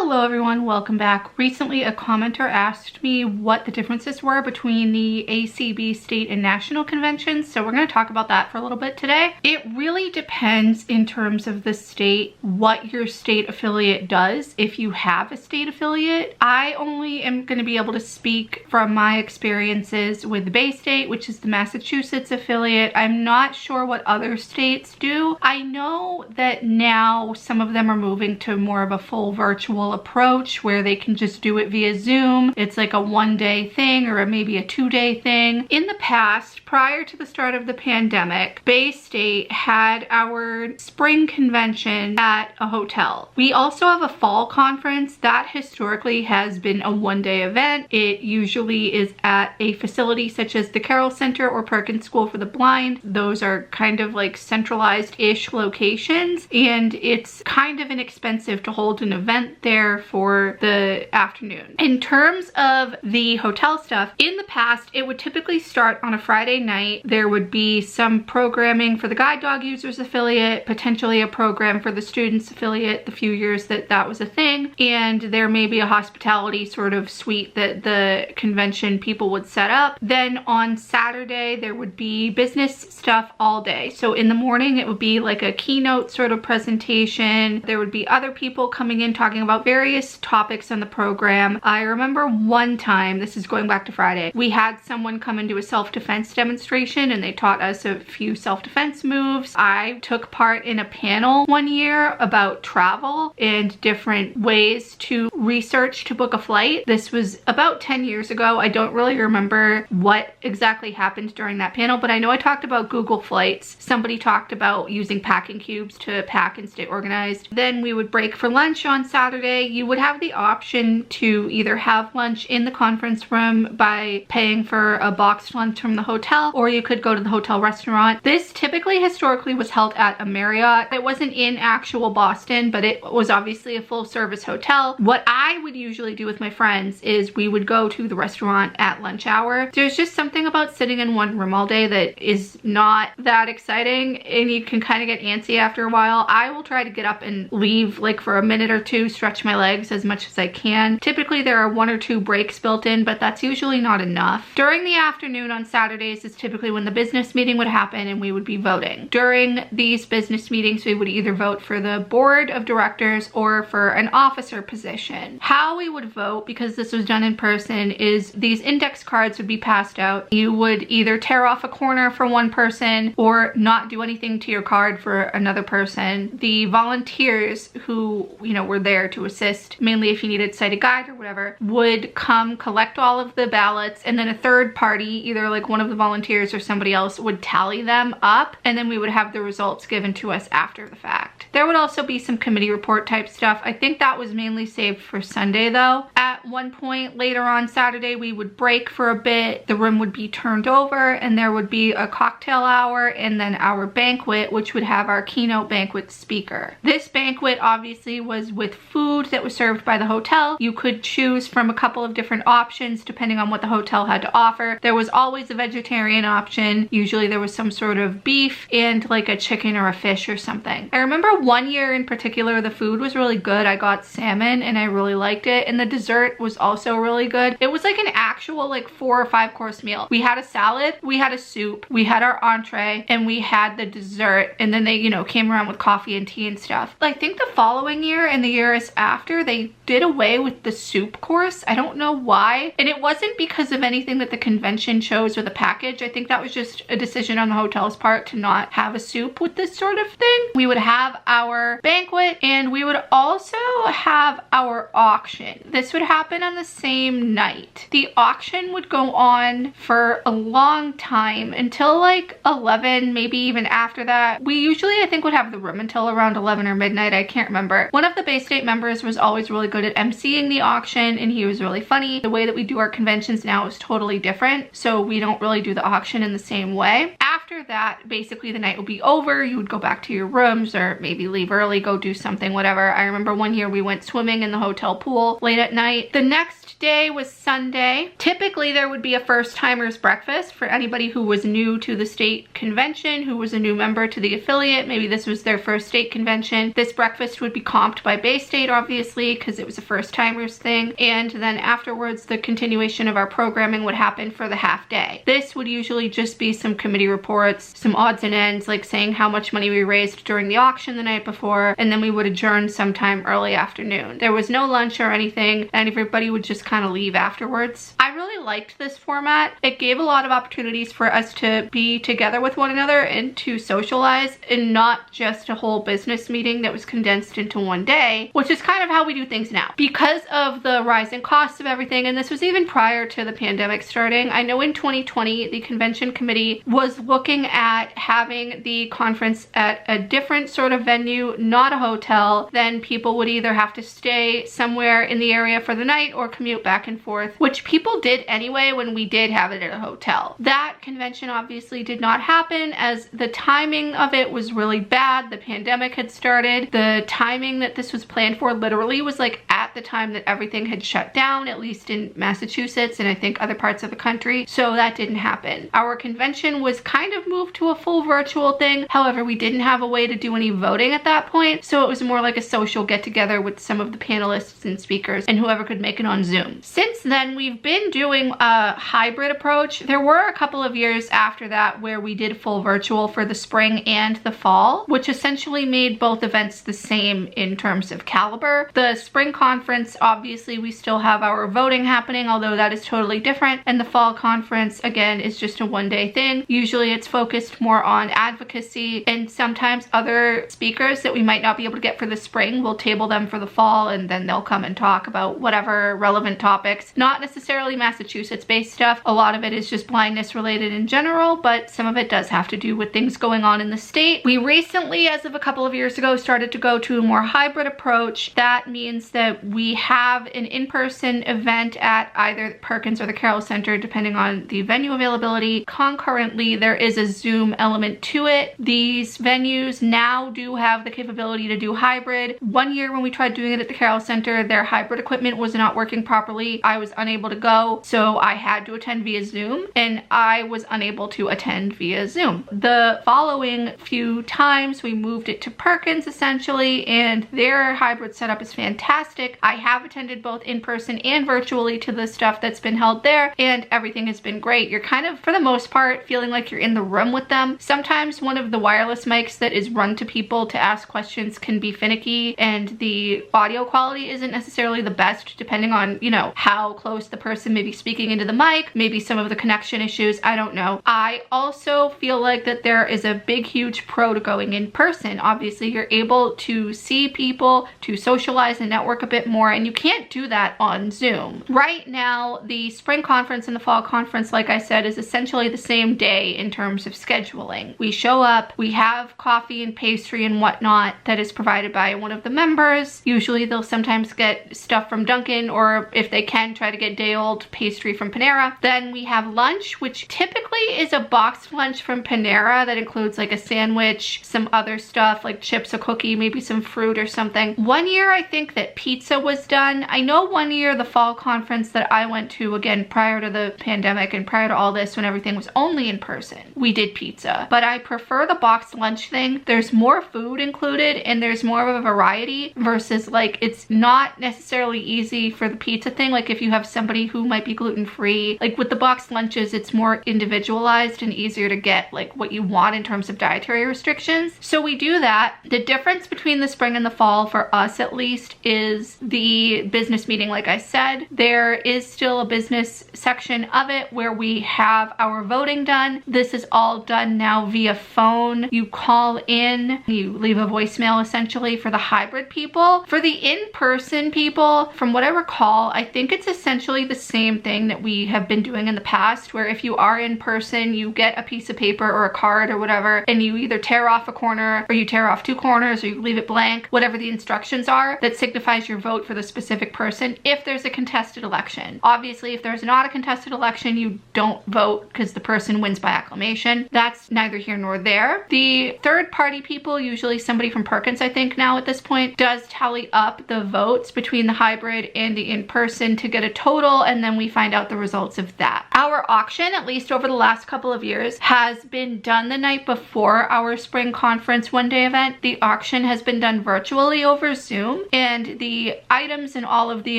Hello everyone, welcome back. Recently a commenter asked me what the differences were between the ACB state and national conventions, so we're going to talk about that for a little bit today. It really depends in terms of the state, what your state affiliate does, if you have a state affiliate. I only am going to be able to speak from my experiences with the Bay State, which is the Massachusetts affiliate. I'm not sure what other states do. I know that now some of them are moving to more of a full virtual approach where they can just do it via Zoom. It's like a one-day thing or maybe a two-day thing. In the past, prior to the start of the pandemic, Bay State had our spring convention at a hotel. We also have a fall conference that historically has been a one-day event. It usually is at a facility such as the Carroll Center or Perkins School for the Blind. Those are kind of like centralized-ish locations, and it's kind of inexpensive to hold an event there for the afternoon. In terms of the hotel stuff, in the past it would typically start on a Friday night. There would be some programming for the Guide Dog Users affiliate, potentially a program for the Students affiliate the few years that that was a thing, and there may be a hospitality sort of suite that the convention people would set up. Then on Saturday there would be business stuff all day. So in the morning it would be like a keynote sort of presentation. There would be other people coming in talking about various topics on the program. I remember one time, this is going back to Friday, we had someone come and do a self-defense demonstration and they taught us a few self-defense moves. I took part in a panel one year about travel and different ways to research to book a flight. This was about 10 years ago. I don't really remember what exactly happened during that panel, but I know I talked about Google Flights. Somebody talked about using packing cubes to pack and stay organized. Then we would break for lunch on Saturday. You would have the option to either have lunch in the conference room by paying for a boxed lunch from the hotel, or you could go to the hotel restaurant. This typically historically was held at a Marriott. It wasn't in actual Boston, but it was obviously a full service hotel. What I would usually do with my friends is we would go to the restaurant at lunch hour. There's just something about sitting in one room all day that is not that exciting, and you can kind of get antsy after a while. I will try to get up and leave like for a minute or two, stretch my legs as much as I can. Typically there are one or two breaks built in, but that's usually not enough. During the afternoon on Saturdays is typically when the business meeting would happen and we would be voting. During these business meetings we would either vote for the board of directors or for an officer position. How we would vote, because this was done in person, is these index cards would be passed out. You would either tear off a corner for one person or not do anything to your card for another person. The volunteers who, you know, were there to assist, mainly if you needed sighted guide or whatever, would come collect all of the ballots, and then a third party, either like one of the volunteers or somebody else, would tally them up, and then we would have the results given to us after the fact. There would also be some committee report type stuff. I think that was mainly saved for Sunday though. At one point later on Saturday we would break for a bit, the room would be turned over, and there would be a cocktail hour and then our banquet, which would have our keynote banquet speaker. This banquet obviously was with food that was served by the hotel. You could choose from a couple of different options depending on what the hotel had to offer. There was always a vegetarian option. Usually there was some sort of beef and like a chicken or a fish or something. I remember one year in particular the food was really good. I got salmon and I really liked it, and the dessert was also really good. It was like an actual like 4 or 5 course meal. We had a salad, we had a soup, we had our entree, and we had the dessert, and then they, you know, came around with coffee and tea and stuff. I think the following year and the years after they did away with the soup course. I don't know why, and it wasn't because of anything that the convention chose with the package. I think that was just a decision on the hotel's part to not have a soup with this sort of thing. We would have our banquet and we would also have our auction. This would happen on the same night. The auction would go on for a long time until like 11, maybe even after that. We usually, I think, would have the room until around 11 or midnight. I can't remember. One of the Bay State members was always really good at emceeing the auction, and he was really funny. The way that we do our conventions now is totally different, so we don't really do the auction in the same way. After After that, basically the night would be over. You would go back to your rooms or maybe leave early, go do something, whatever. I remember one year we went swimming in the hotel pool late at night. The next day was Sunday. Typically there would be a first timers breakfast for anybody who was new to the state convention, who was a new member to the affiliate. Maybe this was their first state convention. This breakfast would be comped by Bay State, obviously, because it was a first timers thing. And then afterwards, the continuation of our programming would happen for the half day. This would usually just be some committee reports, some odds and ends, like saying how much money we raised during the auction the night before, and then we would adjourn sometime early afternoon. There was no lunch or anything, and everybody would just kind of leave afterwards. I really liked this format. It gave a lot of opportunities for us to be together with one another and to socialize, and not just a whole business meeting that was condensed into one day, which is kind of how we do things now. Because of the rising costs of everything, and this was even prior to the pandemic starting, I know in 2020 the convention committee was looking at having the conference at a different sort of venue, not a hotel. Then people would either have to stay somewhere in the area for the night or commute back and forth, which people did anyway when we did have it at a hotel. That convention obviously did not happen, as the timing of it was really bad. The pandemic had started. The timing that this was planned for literally was like at the time that everything had shut down, at least in Massachusetts and I think other parts of the country. So that didn't happen. Our convention was kind of moved to a full virtual thing. However, we didn't have a way to do any voting at that point. So it was more like a social get together with some of the panelists and speakers and whoever could make it on Zoom. Since then, we've been doing a hybrid approach. There were a couple of years after that where we did full virtual for the spring and the fall, which essentially made both events the same in terms of caliber. The spring conference, obviously we still have our voting happening, although that is totally different. And the fall conference, again, is just a one-day thing. Usually it's focused more on advocacy, and sometimes other speakers that we might not be able to get for the spring, we'll table them for the fall, and then they'll come and talk about whatever relevant topics. Not necessarily Massachusetts-based stuff. A lot of it is just blindness related in general, but some of it does have to do with things going on in the state. We recently, as of a couple of years ago, started to go to a more hybrid approach. That means that we have an in-person event at either Perkins or the Carroll Center, depending on the venue availability. Concurrently, there is a Zoom element to it. These venues now do have the capability to do hybrid. One year when we tried doing it at the Carroll Center, their hybrid equipment was not working properly. I was unable to go, so I had to attend via Zoom, and I was unable to attend via Zoom. The following few times we moved it to Perkins essentially, and their hybrid setup is fantastic. I have attended both in person and virtually to the stuff that's been held there, and everything has been great. You're kind of, for the most part, feeling like you're in the room with them. Sometimes one of the wireless mics that is run to people to ask questions can be finicky, and the audio quality isn't necessarily the best, depending on, you know, how close the person may be speaking into the mic, maybe some of the connection issues, I don't know. I also feel like that there is a big, huge pro to going in person. Obviously, you're able to see people, to socialize and network a bit more, and you can't do that on Zoom. Right now, the spring conference and the fall conference, like I said, is essentially the same day in terms of scheduling. We show up, we have coffee and pastry and whatnot that is provided by one of the members. Usually they'll sometimes get stuff from Dunkin', or if they can, try to get day-old pastry from Panera. Then we have lunch, which typically is a boxed lunch from Panera that includes like a sandwich, some other stuff like chips, a cookie, maybe some fruit or something. One year I think that pizza was done. I know one year the fall conference that I went to, again prior to the pandemic and prior to all this when everything was only in person, we did pizza. But I prefer the boxed lunch thing. There's more food included and there's more of a variety versus like it's not necessarily easy for the pizza thing. Like if you have somebody who might be gluten-free, like with the boxed lunches, it's more individualized and easier to get like what you want in terms of dietary restrictions. So we do that. The difference between the spring and the fall, for us at least, is the business meeting. Like I said, there is still a business section of it where we have our voting done. This is all done now via phone. You call in, you leave a voicemail essentially for the hybrid people. For the in-person people, from what I recall, I think it's essentially the same thing that we have been doing in the past, where if you are in person, you get a piece of paper or a card or whatever, and you either tear off a corner or you tear off two corners or you leave it blank, whatever the instructions are, that signifies your vote for the specific person if there's a contested election. Obviously, if there's not a contested election, you don't vote because the person wins by acclamation. information. That's neither here nor there. The third party people, usually somebody from Perkins, I think now at this point, does tally up the votes between the hybrid and the in-person to get a total, and then we find out the results of that. Our auction, at least over the last couple of years, has been done the night before our spring conference one-day event. The auction has been done virtually over Zoom, and the items and all of the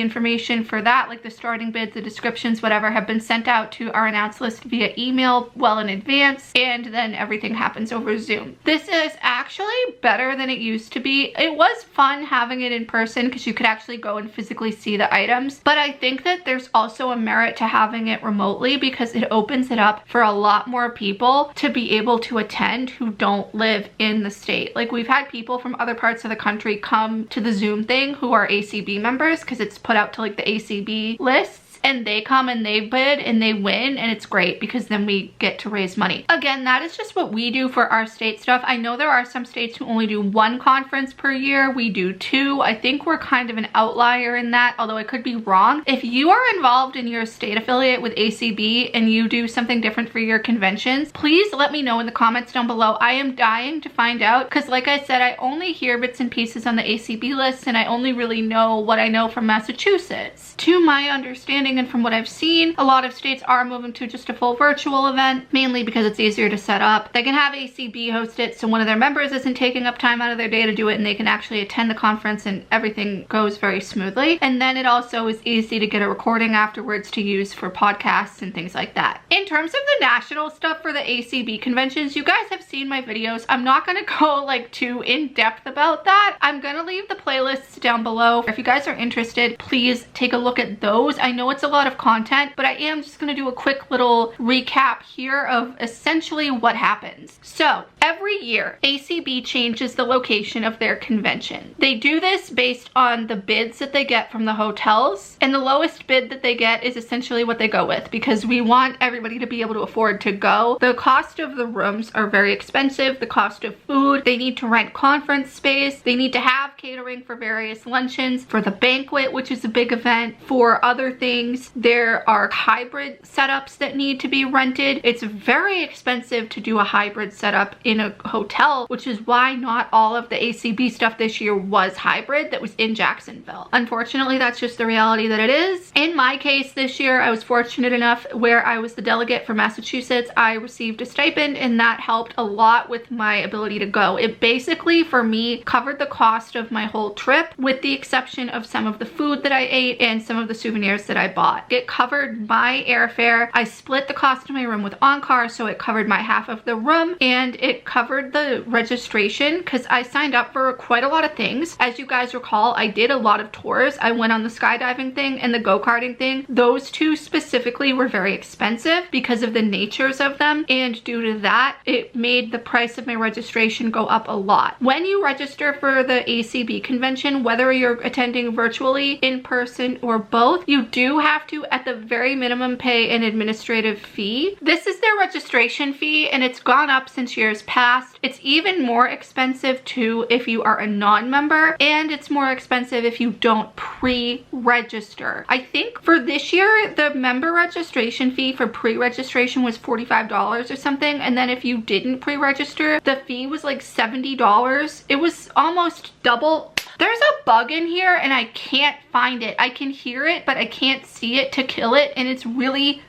information for that, like the starting bids, the descriptions, whatever, have been sent out to our announce list via email well in advance, and then everything happens over Zoom. This is actually better than it used to be. It was fun having it in person because you could actually go and physically see the items, but I think that there's also a merit to having it remotely because it opens it up for a lot more people to be able to attend who don't live in the state. Like, we've had people from other parts of the country come to the Zoom thing who are ACB members because it's put out to like the ACB lists, and they come and they bid and they win, and it's great because then we get to raise money. Again, that is just what we do for our state stuff. I know there are some states who only do one conference per year. We do two. I think we're kind of an outlier in that, although I could be wrong. If you are involved in your state affiliate with ACB and you do something different for your conventions, please let me know in the comments down below. I am dying to find out because, like I said, I only hear bits and pieces on the ACB list, and I only really know what I know from Massachusetts. To my understanding and from what I've seen, a lot of states are moving to just a full virtual event, mainly because it's easier to set up. They can have ACB host it so one of their members isn't taking up time out of their day to do it, and they can actually attend the conference and everything goes very smoothly. And then it also is easy to get a recording afterwards to use for podcasts and things like that. In terms of the national stuff for the ACB conventions, you guys have seen my videos. I'm not going to go like too in depth about that. I'm going to leave the playlists down below. If you guys are interested, please take a look at those. I know it's a lot of content, but I am just going to do a quick little recap here of essentially what happens. So every year, ACB changes the location of their convention. They do this based on the bids that they get from the hotels, and the lowest bid that they get is essentially what they go with because we want everybody to be able to afford to go. The cost of the rooms are very expensive. The cost of food, they need to rent conference space. They need to have catering for various luncheons, for the banquet, which is a big event, for other things. There are hybrid setups that need to be rented. It's very expensive to do a hybrid setup in a hotel, which is why not all of the ACB stuff this year was hybrid that was in Jacksonville. Unfortunately, that's just the reality that it is. In my case this year, I was fortunate enough where I was the delegate for Massachusetts. I received a stipend, and that helped a lot with my ability to go. It basically, for me, covered the cost of my whole trip with the exception of some of the food that I ate and some of the souvenirs that I bought. It covered my airfare. I split the cost of my room with Encore, so it covered my half of the room, and it covered the registration because I signed up for quite a lot of things. As you guys recall, I did a lot of tours. I went on the skydiving thing and the go-karting thing. Those two specifically were very expensive because of the natures of them, and due to that, it made the price of my registration go up a lot. When you register for the ACB convention, whether you're attending virtually, in person, or both, you do have to, at the very minimum, pay an administrative fee. This is their registration fee, and it's gone up since years past. It's even more expensive too if you are a non-member, and it's more expensive if you don't pre-register. I think for this year, the member registration fee for pre-registration was $45 or something, and then if you didn't pre-register, the fee was like $70. It was almost double. There's a bug in here and I can't find it. I can hear it, but I can't see it to kill it, and it's really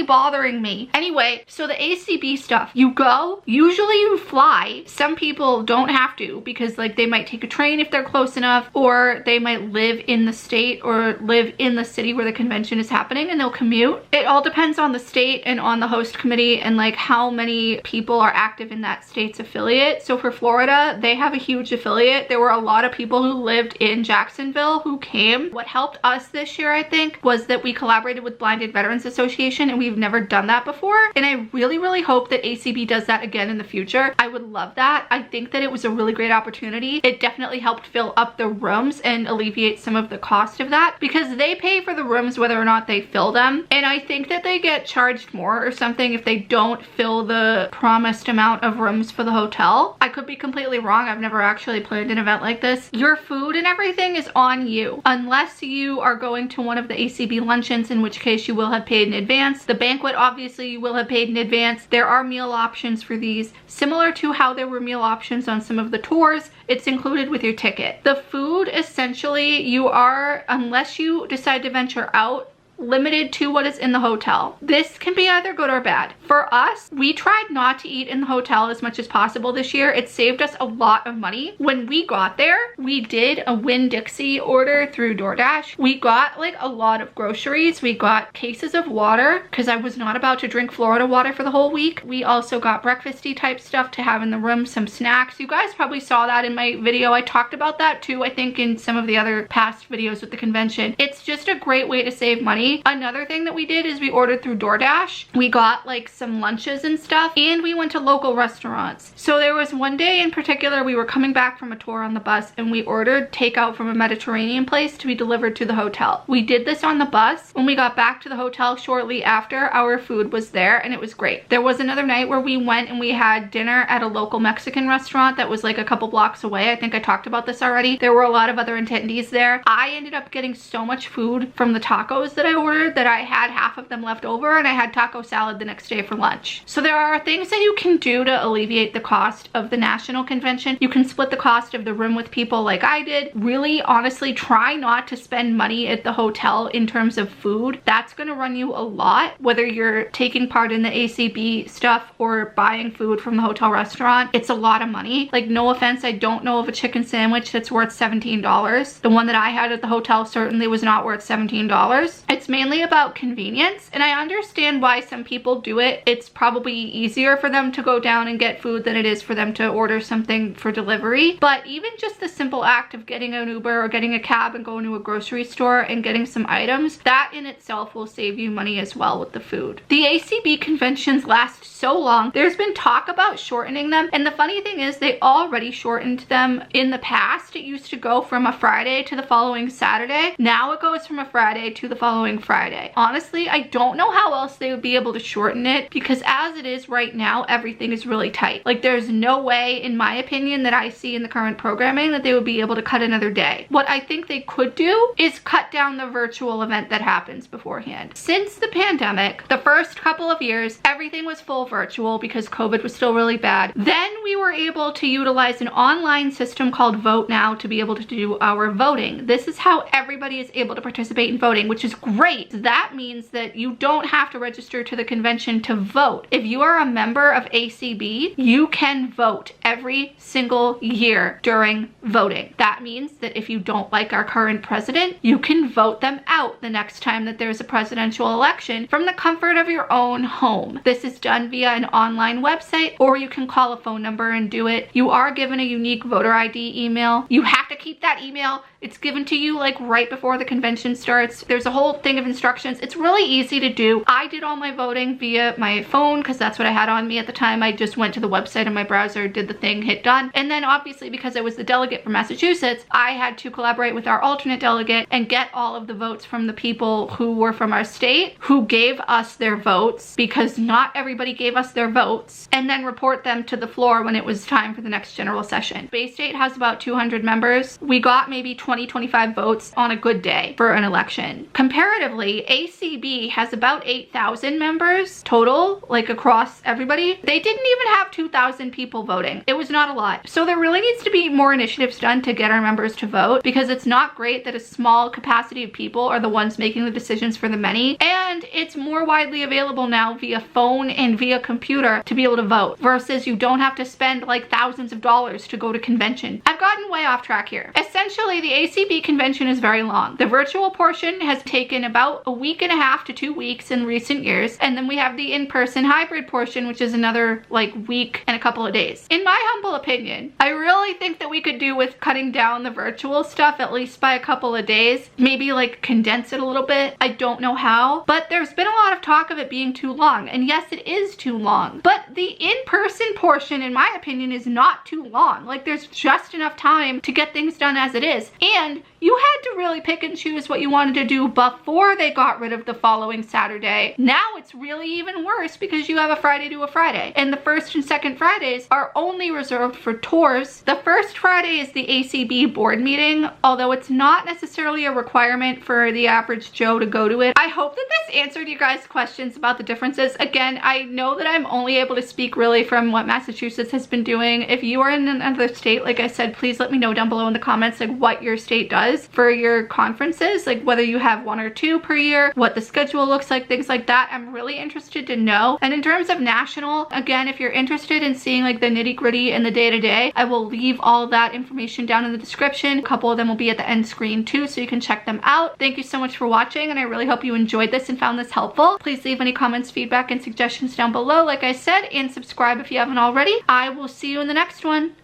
bothering me. Anyway, so the ACB stuff, you go, usually you fly. Some people don't have to because like they might take a train if they're close enough, or they might live in the state or live in the city where the convention is happening and they'll commute. It all depends on the state and on the host committee and like how many people are active in that state's affiliate. So for Florida, they have a huge affiliate. There were a lot of people who lived in Jacksonville who came. What helped us this year, I think, was that we collaborated with Blinded Veterans Association, and we've never done that before, and I really hope that ACB does that again in the future. I would love that. I think that it was a really great opportunity. It definitely helped fill up the rooms and alleviate some of the cost of that because they pay for the rooms whether or not they fill them, and I think that they get charged more or something if they don't fill the promised amount of rooms for the hotel. I could be completely wrong. I've never actually planned an event like this. Your food and everything is on you unless you are going to one of the ACB luncheons, in which case you will have paid in advance. advance. The banquet, obviously, you will have paid in advance. There are meal options for these, similar to how there were meal options on some of the tours. It's included with your ticket. The food, essentially, you are, unless you decide to venture out, limited to what is in the hotel. This can be either good or bad. For us, we tried not to eat in the hotel as much as possible this year. It saved us a lot of money. When we got there, we did a Winn-Dixie order through DoorDash. We got like a lot of groceries. We got cases of water because I was not about to drink Florida water for the whole week. We also got breakfasty type stuff to have in the room, some snacks. You guys probably saw that in my video. I talked about that too, I think, in some of the other past videos with the convention. It's just a great way to save money. Another thing that we did is we ordered through DoorDash. We got like some lunches and stuff, and we went to local restaurants. So there was one day in particular, we were coming back from a tour on the bus and we ordered takeout from a Mediterranean place to be delivered to the hotel. We did this on the bus. When we got back to the hotel shortly after, our food was there and it was great. There was another night where we went and we had dinner at a local Mexican restaurant that was like a couple blocks away. I think I talked about this already. There were a lot of other attendees there. I ended up getting so much food from the tacos that I ordered that I had half of them left over, and I had taco salad the next day for lunch. So there are things that you can do to alleviate the cost of the national convention. You can split the cost of the room with people like I did. Really, honestly, try not to spend money at the hotel in terms of food. That's going to run you a lot, whether you're taking part in the ACB stuff or buying food from the hotel restaurant. It's a lot of money. Like, no offense, I don't know of a chicken sandwich that's worth $17. The one that I had at the hotel certainly was not worth $17. It's mainly about convenience, and I understand why some people do it. It's probably easier for them to go down and get food than it is for them to order something for delivery. But even just the simple act of getting an Uber or getting a cab and going to a grocery store and getting some items, that in itself will save you money as well with the food. The ACB conventions last so long. There's been talk about shortening them, and the funny thing is they already shortened them in the past. It used to go from a Friday to the following Saturday. Now it goes from a Friday to the following Friday. Honestly, I don't know how else they would be able to shorten it, because as it is right now, everything is really tight. Like, there's no way, in my opinion, that I see in the current programming that they would be able to cut another day. What I think they could do is cut down the virtual event that happens beforehand. Since the pandemic, the first couple of years, everything was full virtual because COVID was still really bad. Then we were able to utilize an online system called Vote Now to be able to do our voting. This is how everybody is able to participate in voting, which is great. That means that you don't have to register to the convention to vote. If you are a member of ACB, you can vote every single year during voting. That means that if you don't like our current president, you can vote them out the next time that there's a presidential election from the comfort of your own home. This is done via an online website, or you can call a phone number and do it. You are given a unique voter ID email. You have to keep that email. It's given to you like right before the convention starts. There's a whole thing of instructions. It's really easy to do. I did all my voting via my phone because that's what I had on me at the time. I just went to the website in my browser, did the thing, hit done. And then obviously, because I was the delegate for Massachusetts, I had to collaborate with our alternate delegate and get all of the votes from the people who were from our state, who gave us their votes, because not everybody gave us their votes, and then report them to the floor when it was time for the next general session. Bay State has about 200 members. We got maybe 20-25 votes on a good day for an election. Comparatively, ACB has about 8,000 members total, like across everybody. They didn't even have 2,000 people voting. It was not a lot. So there really needs to be more initiatives done to get our members to vote, because it's not great that a small capacity of people are the ones making the decisions for the many, and it's more widely available now via phone and via computer to be able to vote, versus you don't have to spend like thousands of dollars to go to convention. I've gotten way off track here. Essentially, the ACB convention is very long. The virtual portion has taken about a week and a half to 2 weeks in recent years, and then we have the in-person hybrid portion, which is another like week and a couple of days. In my humble opinion, I really think that we could do with cutting down the virtual stuff at least by a couple of days, maybe like condense it a little bit. I don't know how, but there's been a lot of talk of it being too long, and yes, it is too long, but the in-person portion, in my opinion, is not too long. Like, there's just enough time to get things done as it is, And you had to really pick and choose what you wanted to do before they got rid of the following Saturday. Now it's really even worse because you have a Friday to a Friday. And the first and second Fridays are only reserved for tours. The first Friday is the ACB board meeting, although it's not necessarily a requirement for the average Joe to go to it. I hope that this answered you guys' questions about the differences. Again, I know that I'm only able to speak really from what Massachusetts has been doing. If you are in another state, like I said, please let me know down below in the comments like what your state does for your conferences, like whether you have 1 or 2 per year, what the schedule looks like, things like that. I'm really interested to know. And in terms of national, again, if you're interested in seeing like the nitty-gritty and the day-to-day, I will leave all of that information down in the description. A couple of them will be at the end screen too, so you can check them out. Thank you so much for watching, and I really hope you enjoyed this and found this helpful. Please leave any comments, feedback, and suggestions down below, like I said, and subscribe if you haven't already. I will see you in the next one.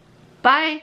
Bye.